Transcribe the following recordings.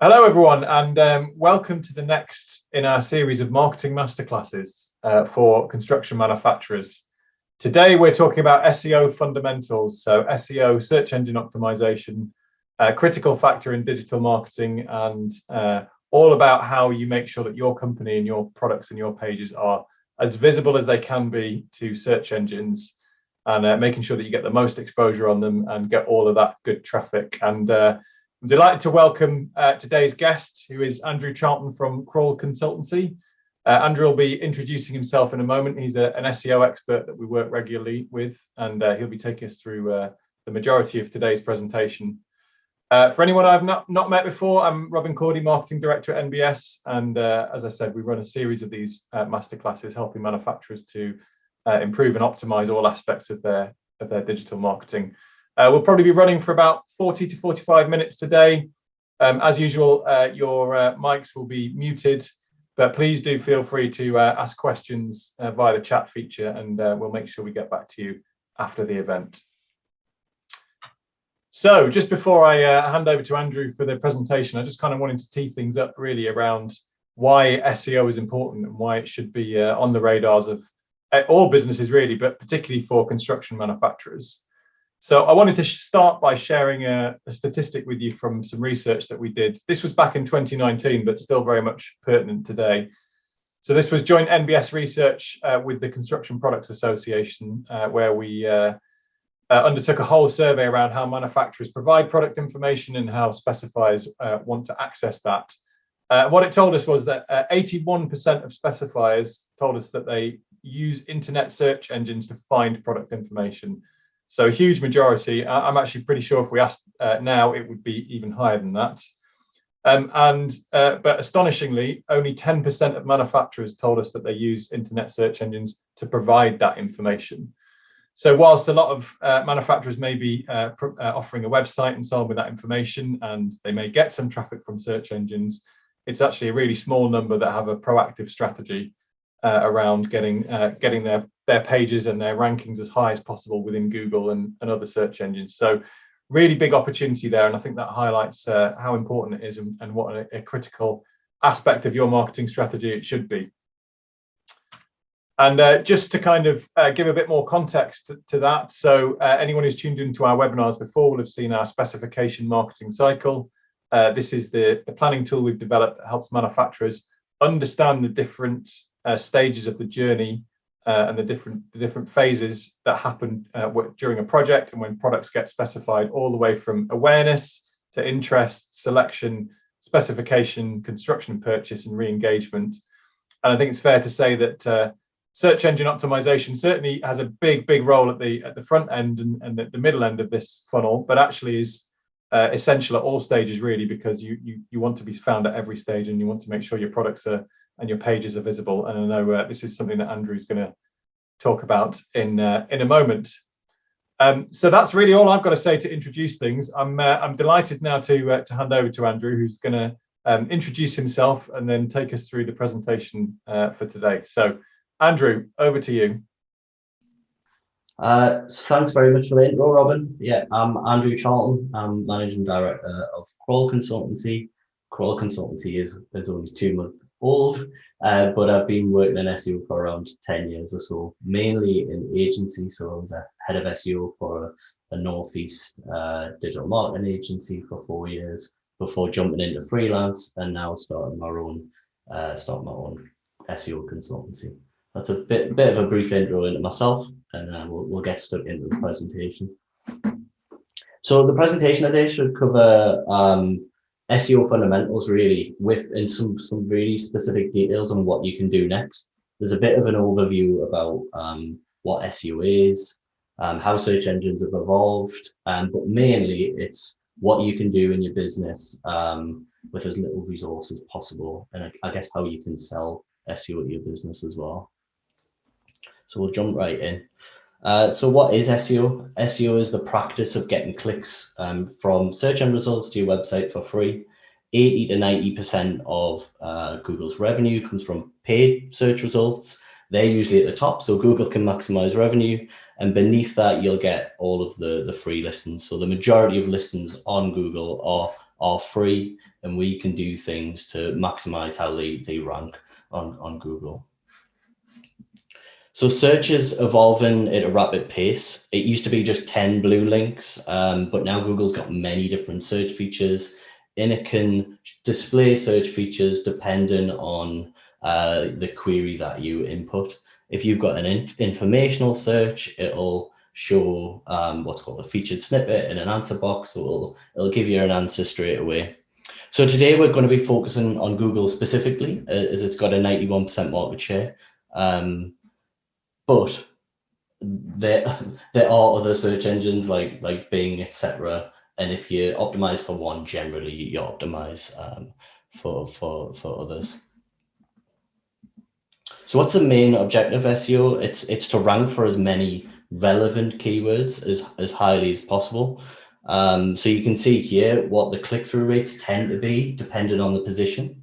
Hello, everyone, and welcome to the next in our series of marketing masterclasses for construction manufacturers. Today, we're talking about SEO fundamentals, so SEO, search engine optimization, critical factor in digital marketing, and all about how you make sure that your company and your products and your pages are as visible as they can be to search engines, and making sure that you get the most exposure on them and get all of that good traffic. And I'm delighted to welcome today's guest, who is Andrew Charlton from Consultancy. Andrew will be introducing himself in a moment. He's an SEO expert that we work regularly with, and he'll be taking us through the majority of today's presentation. For anyone I've not met before, I'm Cordy, Marketing Director at NBS, and as I said, we run a series of these masterclasses helping manufacturers to improve and optimize all aspects of their digital marketing. We'll probably be running for about 40 to 45 minutes today. As usual, your mics will be muted, but please do feel free to ask questions via the chat feature, and we'll make sure we get back to you after the event. So just before I hand over to Andrew for the presentation, I just kind of wanted to tee things up really around why SEO is important and why it should be on the radars of all businesses really, but particularly for construction manufacturers. So I wanted to start by sharing a statistic with you from some research that we did. This was back in 2019, but still very much pertinent today. So this was joint NBS research with the Construction Products Association, where we undertook a whole survey around how manufacturers provide product information and how specifiers want to access that. What it told us was that 81% of specifiers told us that they use internet search engines to find product information. So a huge majority. I'm actually pretty sure if we asked now, it would be even higher than that. But astonishingly, only 10% of manufacturers told us that they use internet search engines to provide that information. So whilst a lot of manufacturers may be offering a website and so on with that information, and they may get some traffic from search engines, it's actually a really small number that have a proactive strategy around getting their pages and their rankings as high as possible within Google and other search engines. So really big opportunity there, and I think that highlights how important it is and what a critical aspect of your marketing strategy it should be. And just to kind of give a bit more context to that, so anyone who's tuned into our webinars before will have seen our specification marketing cycle. This is the planning tool we've developed that helps manufacturers understand the different stages of the journey and the different phases that happen during a project and when products get specified, all the way from awareness to interest, selection, specification, construction, purchase, and re-engagement. And I think it's fair to say that search engine optimization certainly has a big role at the front end and at the middle end of this funnel, but actually is essential at all stages really, because you want to be found at every stage, and you want to make sure your products are and your pages are visible. And I know this is something that Andrew's going to talk about in a moment. So that's really all I've got to say to introduce things. I'm delighted now to hand over to Andrew, who's going to introduce himself and then take us through the presentation for today. So Andrew, over to you. So thanks very much for the intro, Robin. Yeah, I'm Andrew Charlton. I'm Managing Director of Consultancy. Consultancy is only 2 months old, but I've been working in SEO for around 10 years or so, mainly in agency. So I was a head of SEO for a Northeast digital marketing agency for 4 years before jumping into freelance, and now starting my own SEO consultancy. That's a bit of a brief intro into myself, and we'll get stuck into the presentation. So the presentation today should cover SEO fundamentals really, and some really specific details on what you can do next. There's a bit of an overview about what SEO is, how search engines have evolved, but mainly it's what you can do in your business with as little resources as possible, and I guess how you can sell SEO to your business as well. So we'll jump right in. So what is SEO? SEO is the practice of getting clicks from search end results to your website for free. 80 to 90% of Google's revenue comes from paid search results. They're usually at the top, so Google can maximize revenue. And beneath that, you'll get all of the free listings. So the majority of listings on Google are free. and we can do things to maximize how they rank on Google. So search is evolving at a rapid pace. It used to be just 10 blue links, but now Google's got many different search features, and it can display search features depending on the query that you input. If you've got an informational search, it'll show what's called a featured snippet in an answer box, so it'll give you an answer straight away. So today we're going to be focusing on Google specifically, as it's got a 91% market share. But there are other search engines like Bing, etc. And if you optimize for one, generally you optimize for others. So what's the main objective of SEO? It's to rank for as many relevant keywords as highly as possible. So you can see here what the click-through rates tend to be depending on the position.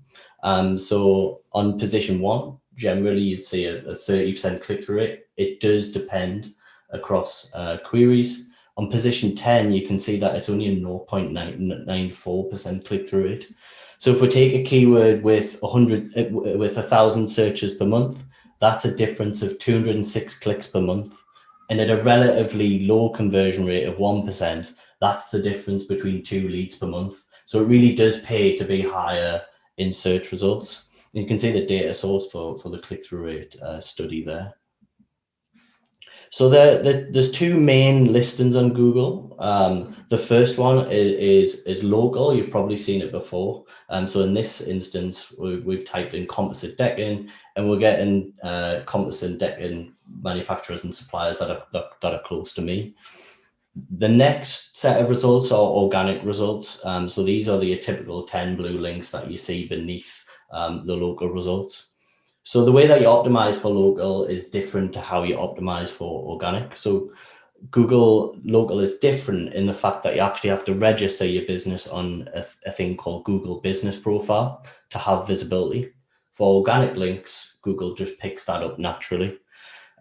So on position 1, generally you'd see a 30% click-through rate. It does depend across queries. On position 10, you can see that it's only a 0.94% click-through rate. So if we take a keyword with 1,000 searches per month, that's a difference of 206 clicks per month. And at a relatively low conversion rate of 1%, that's the difference between 2 leads per month. So it really does pay to be higher in search results. You can see the data source for the click-through rate study there. So there's 2 main listings on Google. The first one is local. You've probably seen it before. So in this instance, we've typed in composite decking, and we're getting composite decking manufacturers and suppliers that are close to me. The next set of results are organic results. So these are the typical 10 blue links that you see beneath the local results. So the way that you optimize for local is different to how you optimize for organic. So Google local is different in the fact that you actually have to register your business on a thing called Google Business Profile to have visibility. For organic links, Google just picks that up naturally.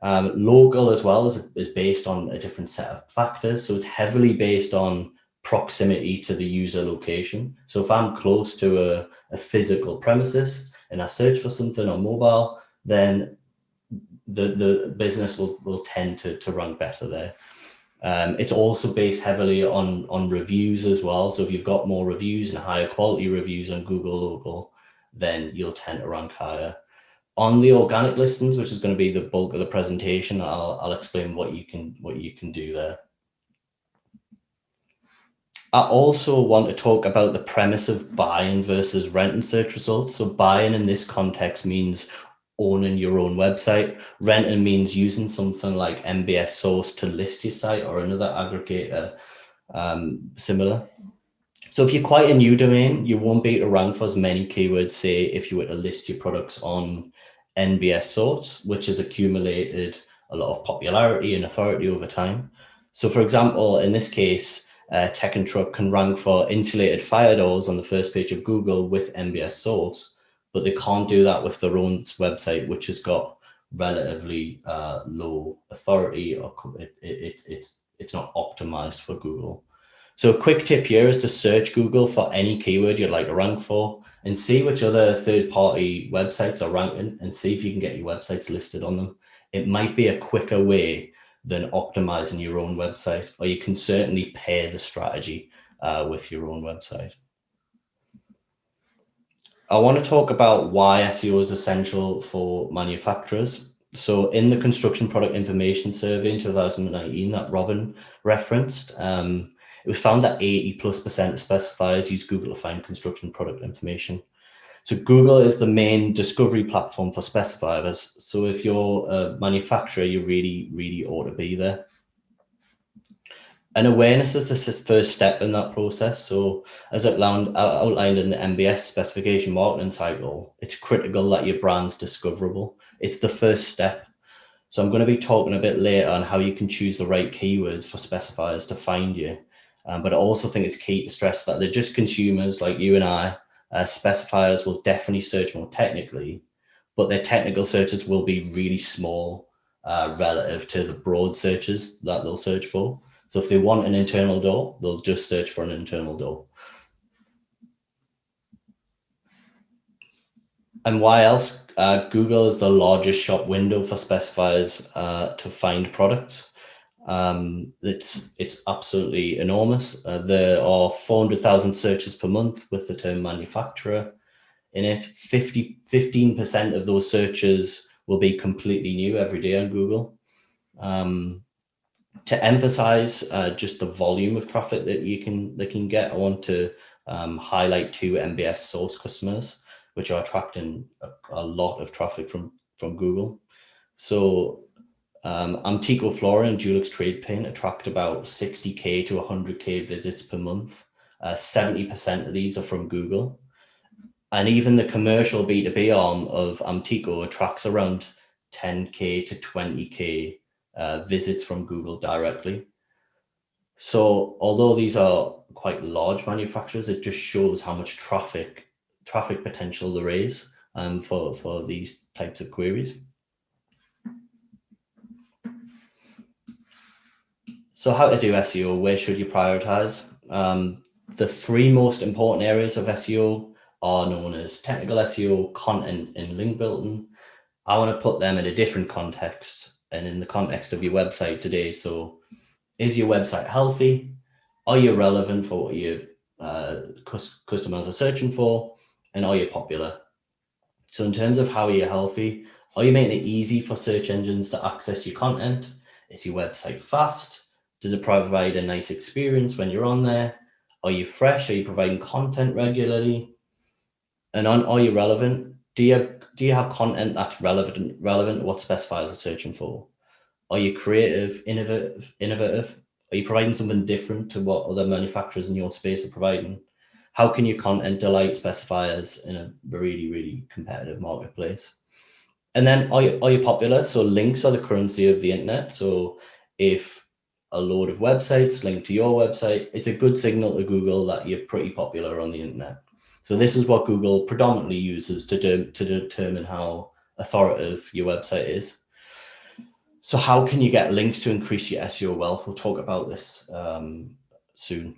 Local as well is based on a different set of factors. So it's heavily based on proximity to the user location. So if I'm close to a physical premises and I search for something on mobile, then the business will tend to rank better there. It's also based heavily on reviews as well. So if you've got more reviews and higher quality reviews on Google Local, then you'll tend to rank higher. On the organic listings, which is going to be the bulk of the presentation, I'll explain what you can do there. I also want to talk about the premise of buying versus renting search results. So buying in this context means owning your own website. Renting means using something like MBS Source to list your site or another aggregator similar. So if you're quite a new domain, you won't be able to rank for as many keywords, say, if you were to list your products on NBS Source, which has accumulated a lot of popularity and authority over time. So for example, in this case, Tech and Truck can rank for insulated fire doors on the first page of Google with NBS Source, but they can't do that with their own website, which has got relatively low authority, or it's not optimized for Google. So a quick tip here is to search Google for any keyword you'd like to rank for and see which other third-party websites are ranking and see if you can get your websites listed on them. It might be a quicker way than optimizing your own website, or you can certainly pair the strategy with your own website. I want to talk about why SEO is essential for manufacturers. So in the Construction Product Information Survey in 2019 that Robin referenced, it was found that 80+% of specifiers use Google to find construction product information. So Google is the main discovery platform for specifiers. So if you're a manufacturer, you really ought to be there. And awareness is the first step in that process. So as outlined in the MBS specification marketing cycle, it's critical that your brand's discoverable. It's the first step. So I'm going to be talking a bit later on how you can choose the right keywords for specifiers to find you. But I also think it's key to stress that they're just consumers like you and I. Specifiers will definitely search more technically, but their technical searches will be really small relative to the broad searches that they'll search for. So if they want an internal door, they'll just search for an internal door. And why else? Google is the largest shop window for specifiers to find products. It's absolutely enormous. There are 400,000 searches per month with the term manufacturer in it. 15% of those searches will be completely new every day on Google. To emphasize just the volume of traffic that they can get, I want to highlight 2 MBS source customers, which are attracting a lot of traffic from Google. So Antico Flora and Dulux Trade Paint attract about 60K to 100K visits per month. 70% of these are from Google. And even the commercial B2B arm of Antico attracts around 10K to 20K visits from Google directly. So although these are quite large manufacturers, it just shows how much traffic potential there is for these types of queries. So how to do SEO, where should you prioritize? The 3 most important areas of SEO are known as technical SEO, content, and link building. I want to put them in a different context and in the context of your website today. So is your website healthy? Are you relevant for what your customers are searching for? And are you popular? So in terms of how are you healthy, are you making it easy for search engines to access your content? Is your website fast? Does it provide a nice experience when you're on there? Are you fresh? Are you providing content regularly? And are you relevant? Do you have content that's relevant to what specifiers are searching for? Are you creative, innovative? Are you providing something different to what other manufacturers in your space are providing? How can your content delight specifiers in a really, really competitive marketplace? And then are you popular? So links are the currency of the internet. So if a load of websites link to your website, it's a good signal to Google that you're pretty popular on the internet. So this is what Google predominantly uses to determine how authoritative your website is. So how can you get links to increase your SEO wealth? We'll talk about this soon.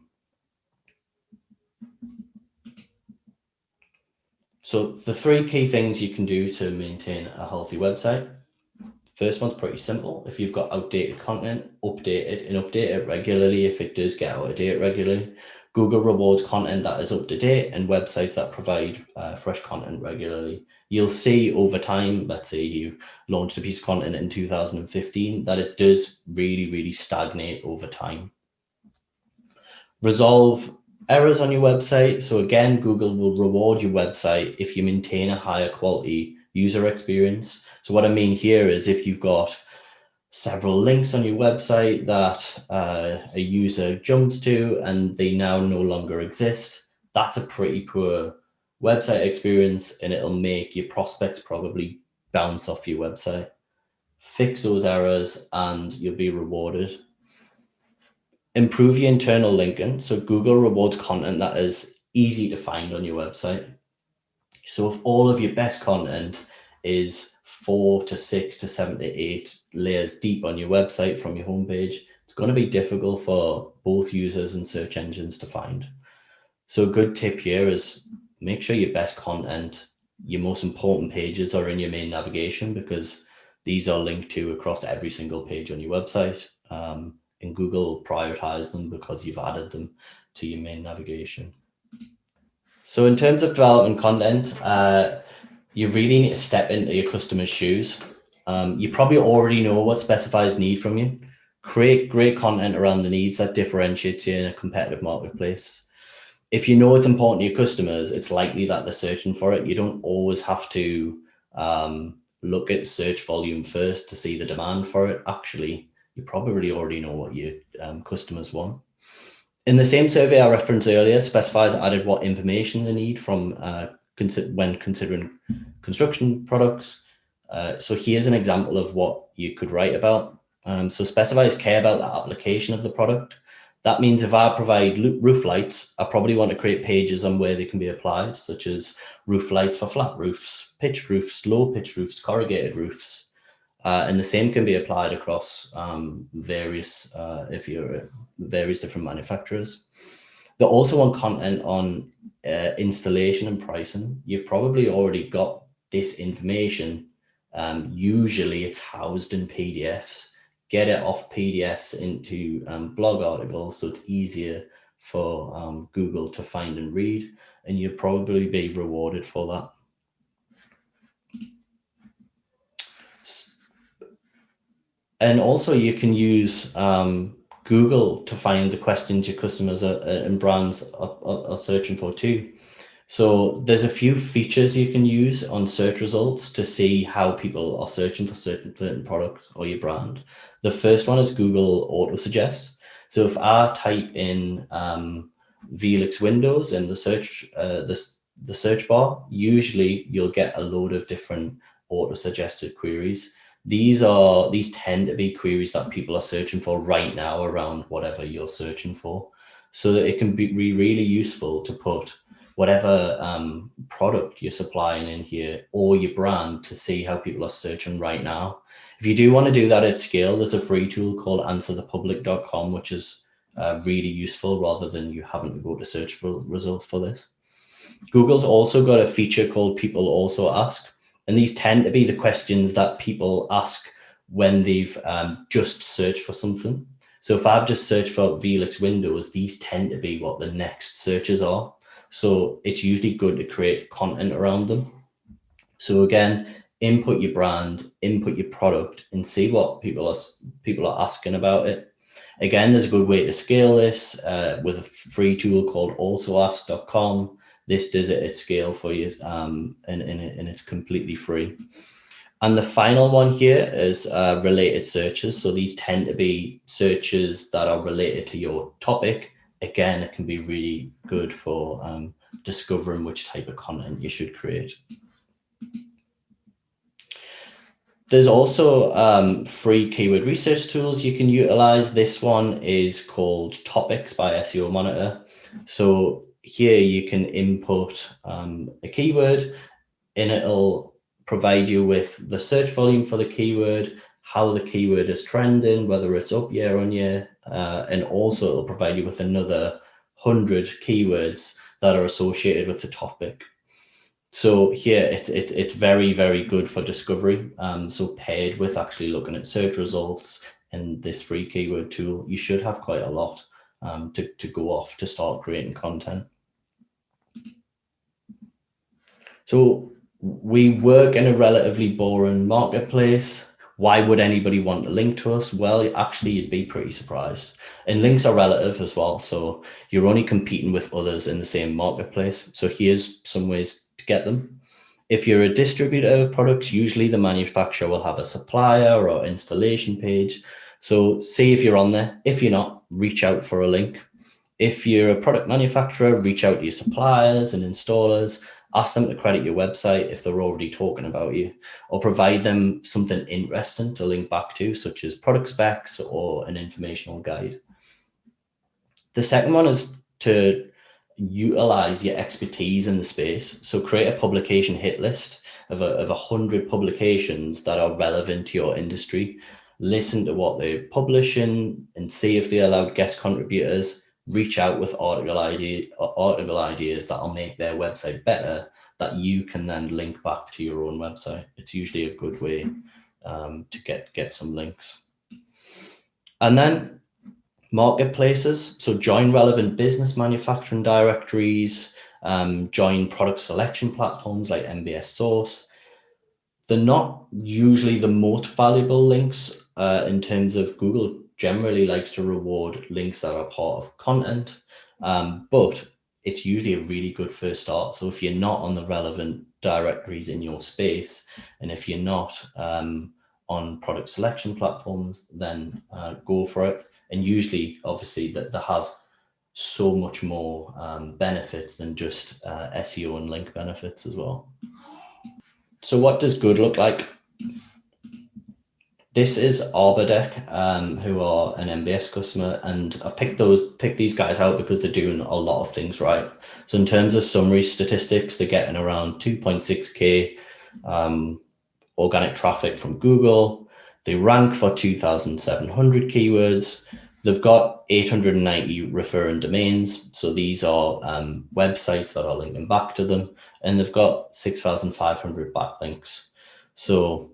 So the 3 key things you can do to maintain a healthy website. First one's pretty simple. If you've got outdated content, update it and update it regularly if it does get out of date regularly. Google rewards content that is up to date and websites that provide fresh content regularly. You'll see over time, let's say you launched a piece of content in 2015, that it does really, really stagnate over time. Resolve errors on your website. So again, Google will reward your website if you maintain a higher quality user experience. So what I mean here is if you've got several links on your website that a user jumps to and they now no longer exist, that's a pretty poor website experience and it'll make your prospects probably bounce off your website. Fix those errors and you'll be rewarded. Improve your internal linking. So Google rewards content that is easy to find on your website. So if all of your best content is 4 to 6 to 7 to 8 layers deep on your website from your homepage, it's going to be difficult for both users and search engines to find. So a good tip here is make sure your best content, your most important pages are in your main navigation because these are linked to across every single page on your website. And Google will prioritize them because you've added them to your main navigation. So in terms of development content, you really need to step into your customer's shoes. You probably already know what specifiers need from you. Create great content around the needs that differentiates you in a competitive marketplace. If you know it's important to your customers, it's likely that they're searching for it. You don't always have to look at search volume first to see the demand for it. Actually, you probably already know what your customers want. In the same survey I referenced earlier, specifiers added what information they need from when considering construction products. So here's an example of what you could write about. So specifiers care about the application of the product. That means if I provide roof lights, I probably want to create pages on where they can be applied, such as roof lights for flat roofs, pitched roofs, low pitched roofs, corrugated roofs. And the same can be applied across various different manufacturers. They also want content on installation and pricing. You've probably already got this information, usually it's housed in PDFs. Get it off PDFs into blog articles so it's easier for Google to find and read, and you'll probably be rewarded for that. And also you can use Google to find the questions your customers and brands are searching for too. So there's a few features you can use on search results to see how people are searching for certain products or your brand. The first one is Google Auto Suggest. So if I type in Velix Windows in the search bar, usually you'll get a load of different auto suggested queries. These tend to be queries that people are searching for right now around whatever you're searching for. So that it can be really useful to put whatever product you're supplying in here or your brand to see how people are searching right now. If you do want to do that at scale, there's a free tool called answerthepublic.com, which is really useful rather than you having to go to search for results for this. Google's also got a feature called People Also Ask, and these tend to be the questions that people ask when they've just searched for something. So if I've just searched for Velix Windows, these tend to be what the next searches are. So it's usually good to create content around them. So again, input your brand, input your product, and see what people are asking about it. Again, there's a good way to scale this with a free tool called alsoask.com. This does it at scale for you, and it's completely free. And the final one here is related searches. So these tend to be searches that are related to your topic. Again, it can be really good for discovering which type of content you should create. There's also free keyword research tools you can utilize. This one is called Topics by SEO Monitor. So here you can input a keyword and it'll provide you with the search volume for the keyword, how the keyword is trending, whether it's up year on year, and also it'll provide you with another 100 keywords that are associated with the topic. So here it's very good for discovery. So paired with actually looking at search results and this free keyword tool, you should have quite a lot to go off to start creating content. So we work in a relatively boring marketplace. Why would anybody want to link to us? Well, actually, you'd be pretty surprised. And links are relative as well. So you're only competing with others in the same marketplace. So here's some ways to get them. If you're a distributor of products, usually the manufacturer will have a supplier or installation page. So see if you're on there. If you're not, reach out for a link. If you're a product manufacturer, reach out to your suppliers and installers. Ask them to credit your website if they're already talking about you, or provide them something interesting to link back to, such as product specs or an informational guide. The second one is to utilize your expertise in the space. So create a publication hit list of 100 publications that are relevant to your industry. Listen to what they're publishing and see if they allow guest contributors. Reach out with article ideas that'll make their website better, that you can then link back to your own website. It's usually a good way to get some links. And then marketplaces. So join relevant business manufacturing directories, join product selection platforms like MBS Source. They're not usually the most valuable links in terms of Google generally likes to reward links that are part of content, but it's usually a really good first start. So if you're not on the relevant directories in your space, and if you're not on product selection platforms, then go for it. And usually, obviously, that they have so much more benefits than just SEO and link benefits as well. So what does good look like? This is Arbordeck, who are an MBS customer, and I've picked these guys out because they're doing a lot of things right. So in terms of summary statistics, they're getting around 2.6K organic traffic from Google. They rank for 2,700 keywords. They've got 890 referring domains. So these are websites that are linking back to them. And they've got 6,500 backlinks. So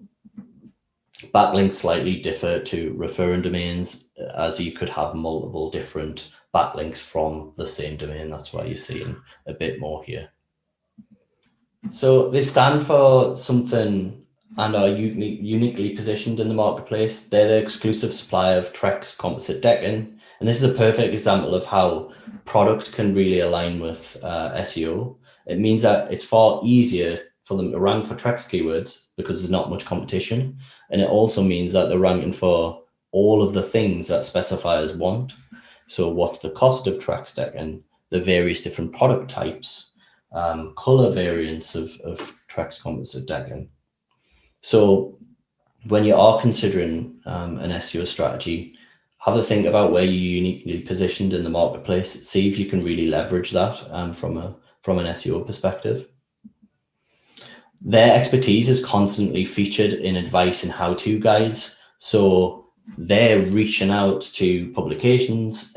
backlinks slightly differ to referring domains, as you could have multiple different backlinks from the same domain. That's why you're seeing a bit more here. So they stand for something and are uniquely positioned in the marketplace. They're the exclusive supplier of Trex composite decking. And this is a perfect example of how product can really align with SEO. It means that it's far easier for them to rank for Trex keywords because there's not much competition. And it also means that they're ranking for all of the things that specifiers want. So what's the cost of Trex decking, the various different product types, color variants of Trex composite decking. So when you are considering an SEO strategy, have a think about where you're uniquely positioned in the marketplace. See if you can really leverage that from an SEO perspective. Their expertise is constantly featured in advice and how-to guides. So they're reaching out to publications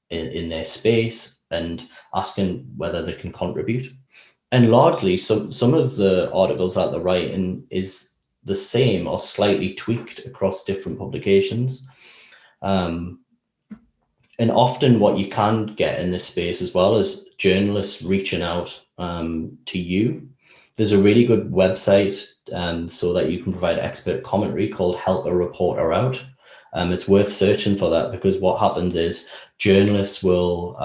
in their space and asking whether they can contribute. And largely, some of the articles that they're writing is the same or slightly tweaked across different publications. And often what you can get in this space as well is journalists reaching out to you. There's a really good website so that you can provide expert commentary called Help a Reporter Out. It's worth searching for that, because what happens is journalists will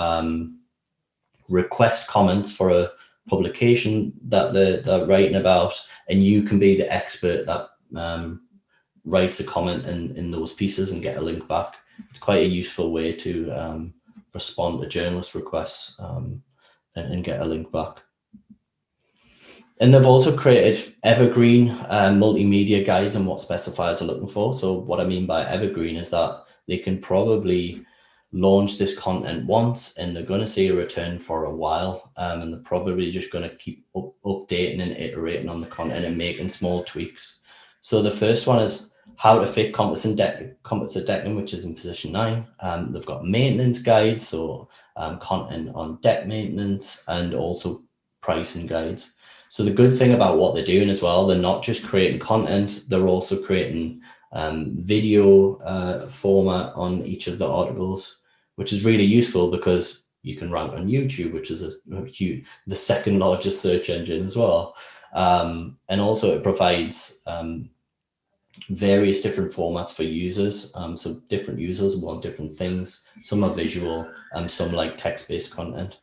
request comments for a publication that they're writing about, and you can be the expert that writes a comment in those pieces and get a link back. It's quite a useful way to respond to journalist requests and get a link back. And they've also created evergreen multimedia guides on what specifiers are looking for. So what I mean by evergreen is that they can probably launch this content once and they're going to see a return for a while, and they're probably just going to keep updating and iterating on the content and making small tweaks. So the first one is how to fit composite decking, which is in position 9. They've got maintenance guides, so content on deck maintenance, and also pricing guides. So the good thing about what they're doing as well, they're not just creating content, they're also creating video format on each of the articles, which is really useful because you can rank on YouTube, which is the second largest search engine as well. And also it provides various different formats for users. So different users want different things. Some are visual, some like text-based content.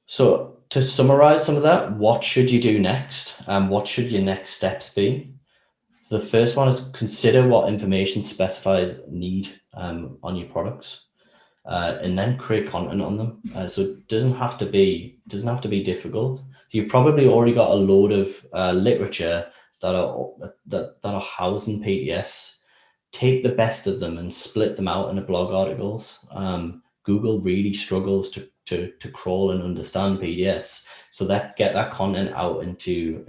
So to summarize some of that, what should you do next? What should your next steps be? So the first one is consider what information specifiers need on your products, and then create content on them. So it doesn't have to be difficult. So you've probably already got a load of literature that are housed in PDFs. Take the best of them and split them out into blog articles. Google really struggles to crawl and understand PDFs, so that get that content out into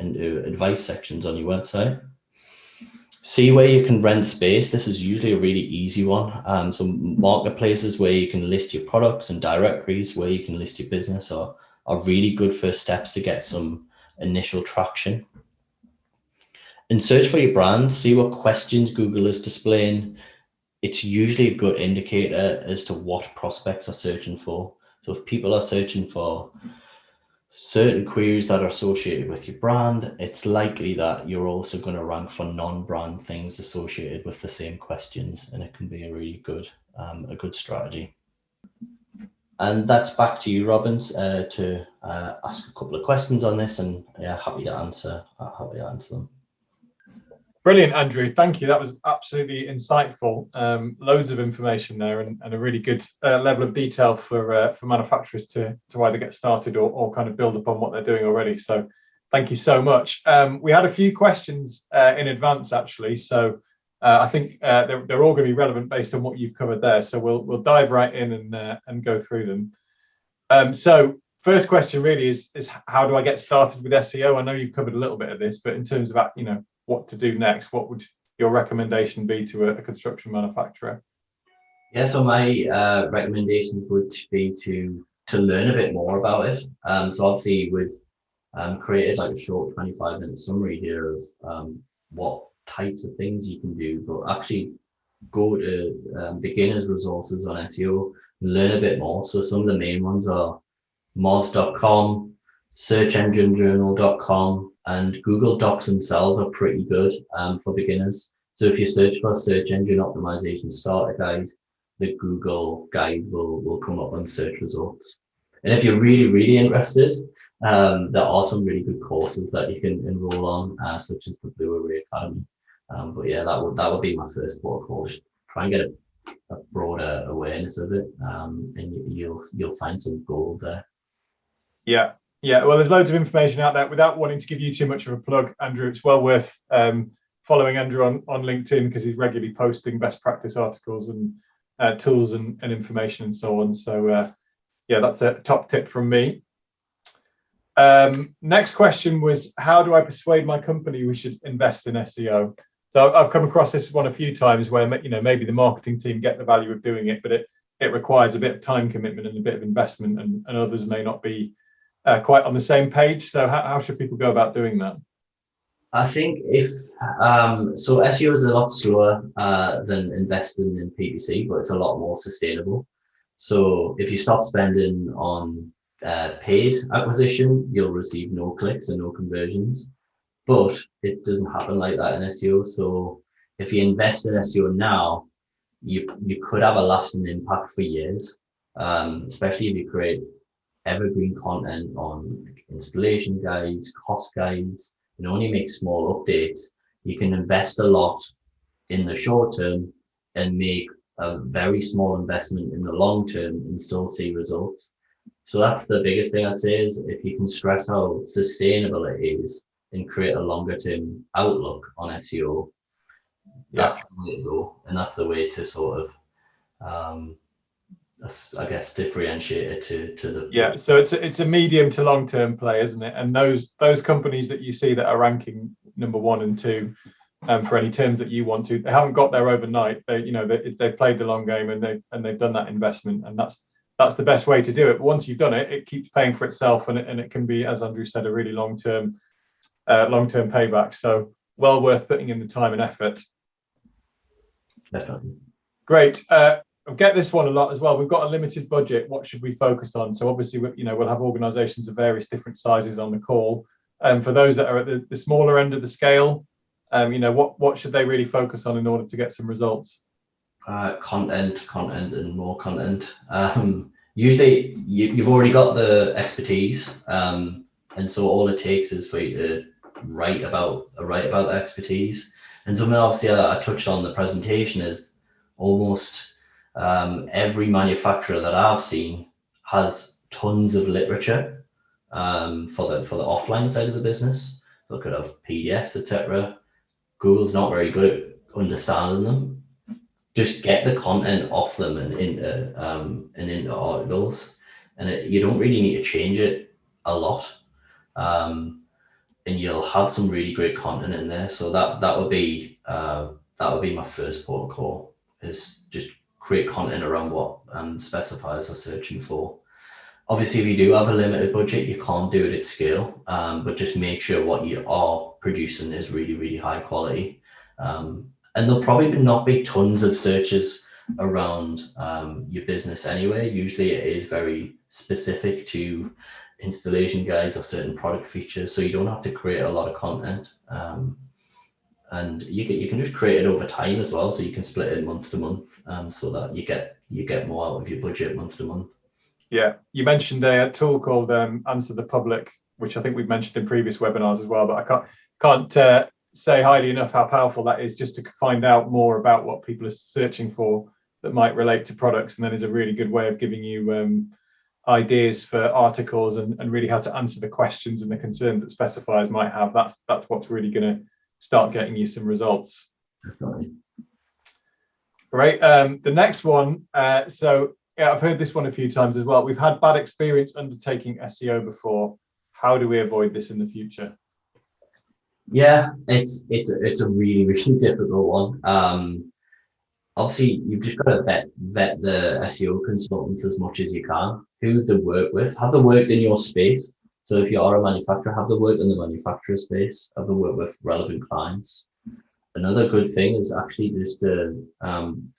advice sections on your website. See where you can rent space. This is usually a really easy one. So marketplaces where you can list your products and directories where you can list your business are really good first steps to get some initial traction. And search for your brand. See what questions Google is displaying. It's usually a good indicator as to what prospects are searching for. So if people are searching for certain queries that are associated with your brand, it's likely that you're also going to rank for non-brand things associated with the same questions, and it can be a really good strategy. And that's back to you, Robbins, to ask a couple of questions on this, and yeah, happy to answer them. Brilliant, Andrew. Thank you. That was absolutely insightful. Loads of information there, and a really good level of detail for manufacturers to either get started or kind of build upon what they're doing already. So thank you so much. We had a few questions in advance, actually. So I think they're all going to be relevant based on what you've covered there. So we'll dive right in and go through them. So first question really is how do I get started with SEO? I know you've covered a little bit of this, but in terms of what to do next, what would your recommendation be to a construction manufacturer? Yeah, so my recommendation would be to learn a bit more about it. So obviously we've created like a short 25-minute summary here of what types of things you can do, but actually go to beginners resources on SEO and learn a bit more. So some of the main ones are moz.com, searchenginejournal.com, and Google Docs themselves are pretty good for beginners. So if you search for search engine optimization starter guide, the Google guide will come up on search results. And if you're really, really interested, there are some really good courses that you can enroll on, such as the Blue Array Academy. But yeah, that would be my first port of call. Just try and get a broader awareness of it, and you'll find some gold there. Yeah, well, there's loads of information out there. Without wanting to give you too much of a plug, Andrew, it's well worth following Andrew on LinkedIn, because he's regularly posting best practice articles and tools and information and so on. So yeah, that's a top tip from me. Next question was, how do I persuade my company we should invest in SEO? So I've come across this one a few times where, maybe the marketing team get the value of doing it, but it requires a bit of time commitment and a bit of investment, and others may not be quite on the same page. So how should people go about doing that? I think so SEO is a lot slower than investing in PPC, but it's a lot more sustainable. So if you stop spending on paid acquisition, you'll receive no clicks and no conversions. But it doesn't happen like that in SEO. So if you invest in SEO now, you could have a lasting impact for years, especially if you create evergreen content on installation guides, cost guides, and only make small updates. You can invest a lot in the short term and make a very small investment in the long term and still see results. So that's the biggest thing I'd say, is if you can stress how sustainable it is and create a longer term outlook on SEO, that's the way to go. And that's the way to sort of, I guess, differentiate it to the... Yeah, so it's a medium to long term play, isn't it? And those companies that you see that are ranking number 1 and 2 for any terms that you want to, they haven't got there overnight. They played the long game, and they've done that investment, and that's the best way to do it. But once you've done it, it keeps paying for itself, and it can be, as Andrew said, a really long term payback. So well worth putting in the time and effort. Definitely. Great. I get this one a lot as well. We've got a limited budget. What should we focus on? So obviously, we'll have organisations of various different sizes on the call. For those that are at the smaller end of the scale, what should they really focus on in order to get some results? Content, and more content. Usually, you've already got the expertise, and so all it takes is for you to write about the expertise. And something obviously I touched on in the presentation is almost every manufacturer that I've seen has tons of literature for the offline side of the business. So it could have PDFs, etc. Google's not very good at understanding them. Just get the content off them and into articles, and you don't really need to change it a lot, and you'll have some really great content in there. So that would be my first port of call, is just create content around what specifiers are searching for. Obviously, if you do have a limited budget, you can't do it at scale, but just make sure what you are producing is really, really high quality. And there'll probably not be tons of searches around your business anyway. Usually it is very specific to installation guides or certain product features, so you don't have to create a lot of content. And you can just create it over time as well, so you can split it month to month, so that you get more out of your budget month to month. Yeah, you mentioned a tool called Answer the Public, which I think we've mentioned in previous webinars as well, but I can't say highly enough how powerful that is, just to find out more about what people are searching for that might relate to products, and then is a really good way of giving you ideas for articles and really how to answer the questions and the concerns that specifiers might have. That's what's really going to start getting you some results. Great. The next one, so yeah, I've heard this one a few times as well. We've had bad experience undertaking SEO before. How do we avoid this in the future? Yeah, it's a really, really difficult one. Obviously, you've just got to vet the SEO consultants as much as you can. Who they work with? Have they worked in your space? So if you are a manufacturer, have they worked in the manufacturer space? Have they worked with relevant clients? Another good thing is actually just to,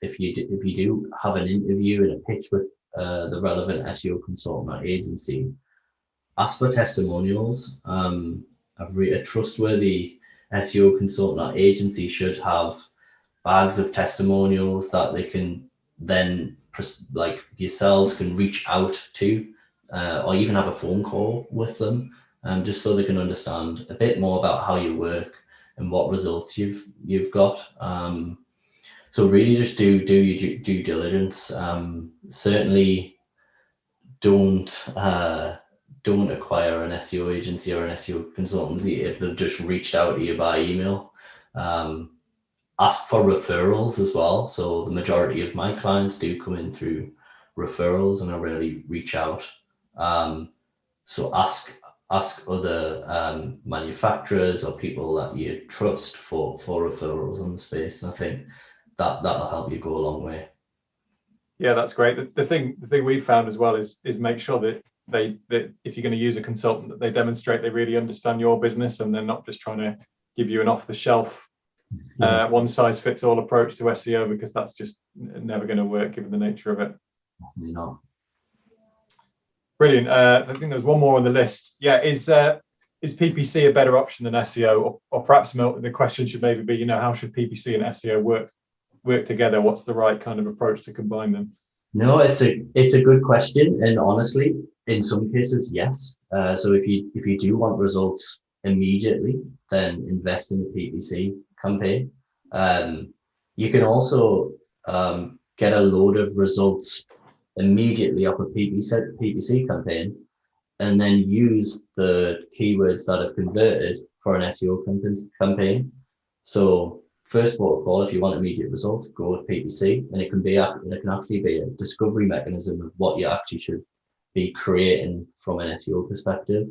if you do have an interview and a pitch with the relevant SEO consultant or agency, ask for testimonials. A trustworthy SEO consultant or agency should have bags of testimonials that they can then, like yourselves, can reach out to, or even have a phone call with them, just so they can understand a bit more about how you work and what results you've got. So really, just do your due diligence. Certainly, don't don't acquire an SEO agency or an SEO consultancy if they've just reached out to you by email. Ask for referrals as well. So the majority of my clients do come in through referrals, and I really reach out. So ask other manufacturers or people that you trust for referrals on the space, and I think that'll help you go a long way. Yeah, that's great. The thing we've found as well is make sure that that if you're going to use a consultant, that they demonstrate they really understand your business and they're not just trying to give you an off the shelf one size fits all approach to SEO, because that's just never going to work given the nature of it. No. Brilliant. I think there's one more on the list. Yeah, is PPC a better option than SEO, or perhaps the question should maybe be, how should PPC and SEO work together? What's the right kind of approach to combine them? No, it's a good question, and honestly, in some cases, yes. So if you do want results immediately, then invest in a PPC campaign. You can also get a load of results immediately off a PPC campaign, and then use the keywords that have converted for an SEO campaign. So first protocol, if you want immediate results, go with PPC, and it can actually be a discovery mechanism of what you actually should be creating from an SEO perspective.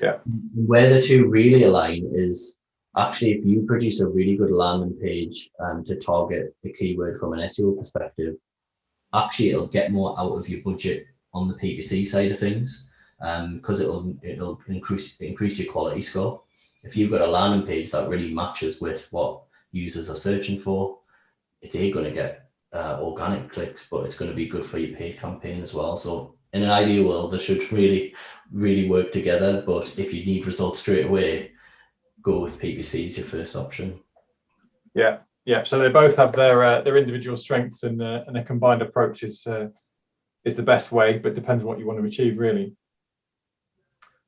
Yeah. Where the two really align is actually if you produce a really good landing page to target the keyword from an SEO perspective, actually it'll get more out of your budget on the PPC side of things, because it'll increase your quality score. If you've got a landing page that really matches with what users are searching for, it's going to get organic clicks, but it's going to be good for your paid campaign as well. So in an ideal world, they should really, really work together. But if you need results straight away, go with PPC as your first option. Yeah. So they both have their individual strengths, and a combined approach is the best way, but depends on what you want to achieve, really.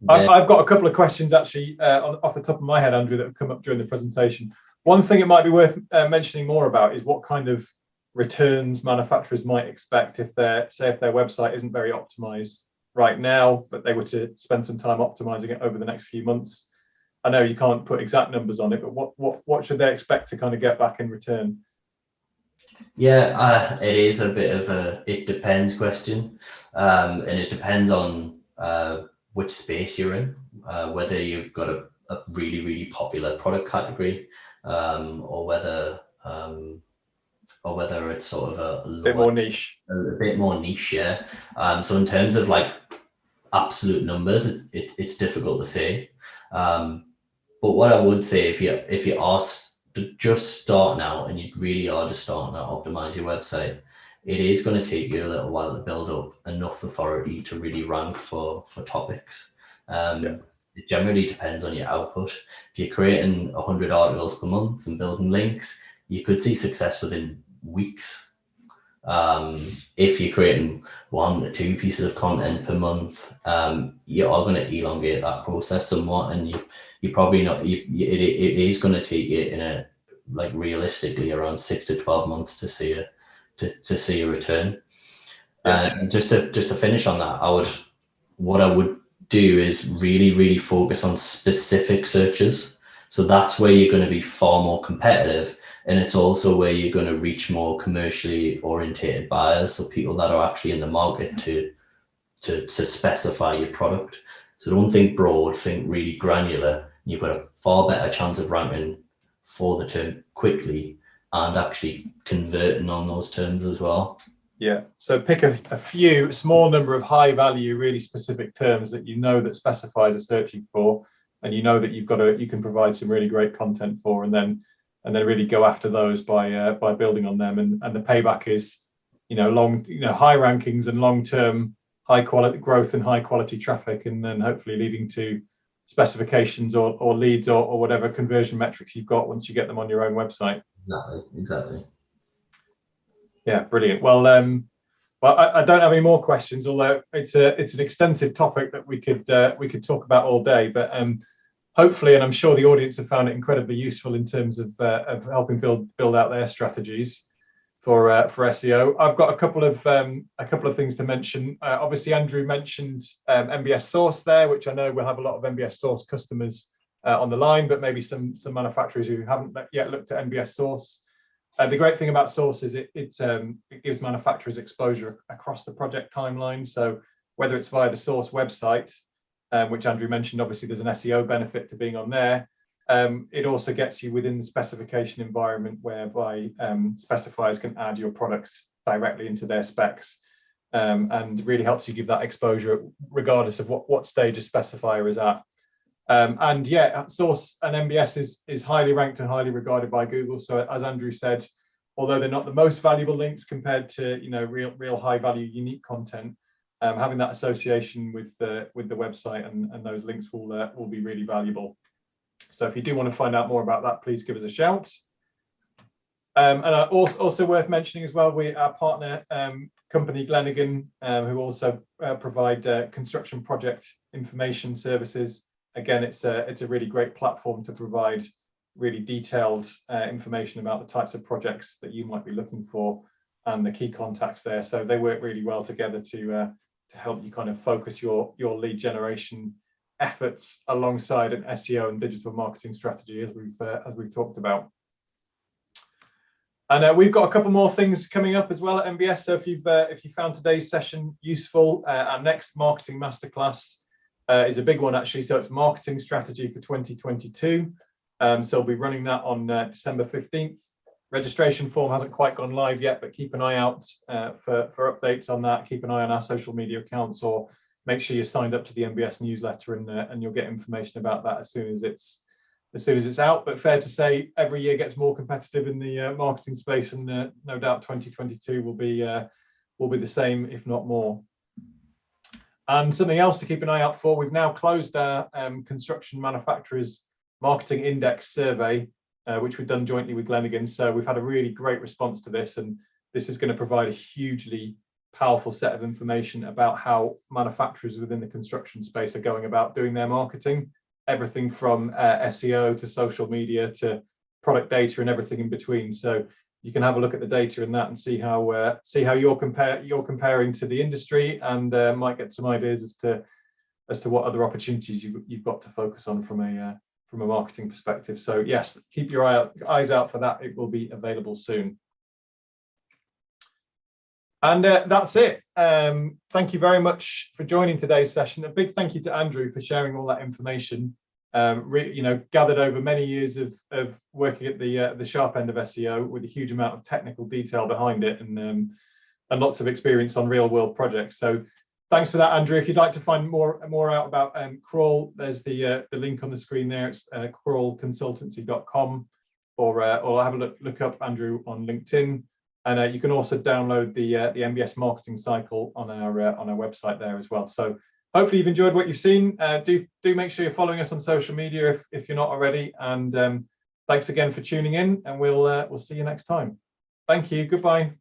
Yeah. I've got a couple of questions actually off the top of my head, Andrew, that have come up during the presentation. One thing it might be worth mentioning more about is what kind of returns manufacturers might expect if their website isn't very optimized right now, but they were to spend some time optimizing it over the next few months. I know you can't put exact numbers on it, but what should they expect to kind of get back in return? Yeah, it is a bit of a it depends question, and it depends on which space you're in, whether you've got a really, really popular product category, or whether it's sort of a bit more niche. A bit more niche, yeah. So in terms of like absolute numbers, it's difficult to say. But what I would say, if you are just starting out and you really are just starting to optimize your website, it is going to take you a little while to build up enough authority to really rank for topics. It generally depends on your output. If you're creating 100 articles per month and building links, you could see success within weeks. If you're creating 1 to 2 pieces of content per month, you are going to elongate that process somewhat, and you probably not. It is going to take you in a realistically around 6 to 12 months to see a return. And just to finish on that, what I would do is really, really focus on specific searches. So that's where you're going to be far more competitive. And it's also where you're going to reach more commercially orientated buyers, so people that are actually in the market to specify your product. So don't think broad, think really granular, you've got a far better chance of ranking for the term quickly and actually converting on those terms as well. Yeah, so pick a small number of high value, really specific terms that you know that specifiers are searching for, and you know that you can provide some really great content for, and then really go after those by building on them, and the payback is, high rankings and long-term high quality growth and high quality traffic, and then hopefully leading to specifications or leads or whatever conversion metrics you've got once you get them on your own website. Exactly. Yeah, brilliant. Well, I don't have any more questions, although it's an extensive topic that we could talk about all day. But hopefully, and I'm sure the audience have found it incredibly useful in terms of helping build out their strategies for SEO. I've got a couple of things to mention. Obviously, Andrew mentioned MBS Source there, which I know we'll have a lot of MBS Source customers on the line, but maybe some manufacturers who haven't yet looked at MBS Source. The great thing about Source is it gives manufacturers exposure across the project timeline. So whether it's via the Source website, which Andrew mentioned, obviously there's an SEO benefit to being on there. It also gets you within the specification environment, whereby specifiers can add your products directly into their specs, and really helps you give that exposure regardless of what stage a specifier is at. And yeah, Source and MBS is highly ranked and highly regarded by Google. So as Andrew said, although they're not the most valuable links compared to real high value unique content, having that association with the website and those links will be really valuable. So if you do want to find out more about that, please give us a shout. And also worth mentioning as well, our partner company Glenigan, who also provide construction project information services. Again, it's a really great platform to provide really detailed information about the types of projects that you might be looking for and the key contacts there. So they work really well together to help you kind of focus your lead generation efforts alongside an SEO and digital marketing strategy, as we've talked about. And we've got a couple more things coming up as well at MBS. So if you found today's session useful, our next marketing masterclass is a big one actually. So it's marketing strategy for 2022. So we'll be running that on December 15th. Registration form hasn't quite gone live yet, but keep an eye out for updates on that. Keep an eye on our social media accounts, or make sure you're signed up to the MBS newsletter, and you'll get information about that as soon as it's out. But fair to say, every year gets more competitive in the marketing space, and no doubt 2022 will be the same, if not more. And something else to keep an eye out for: we've now closed our construction manufacturers marketing index survey, which we've done jointly with Glenigan. So we've had a really great response to this, and this is going to provide a hugely powerful set of information about how manufacturers within the construction space are going about doing their marketing. Everything from SEO to social media to product data and everything in between. So you can have a look at the data in that and see how you're comparing to the industry, and might get some ideas as to what other opportunities you've got to focus on from a marketing perspective. So yes, keep your eyes out for that. It will be available soon. And that's it. Thank you very much for joining today's session. A big thank you to Andrew for sharing all that information. Gathered over many years of working at the sharp end of SEO, with a huge amount of technical detail behind it, and lots of experience on real world projects. So thanks for that, Andrew. If you'd like to find more out about Crawl, there's the link on the screen there. It's crawlconsultancy.com, or have a look up Andrew on LinkedIn. And you can also download the MBS marketing cycle on our website there as well. So hopefully you've enjoyed what you've seen. Do make sure you're following us on social media if you're not already. And thanks again for tuning in, and we'll see you next time. Thank you. Goodbye.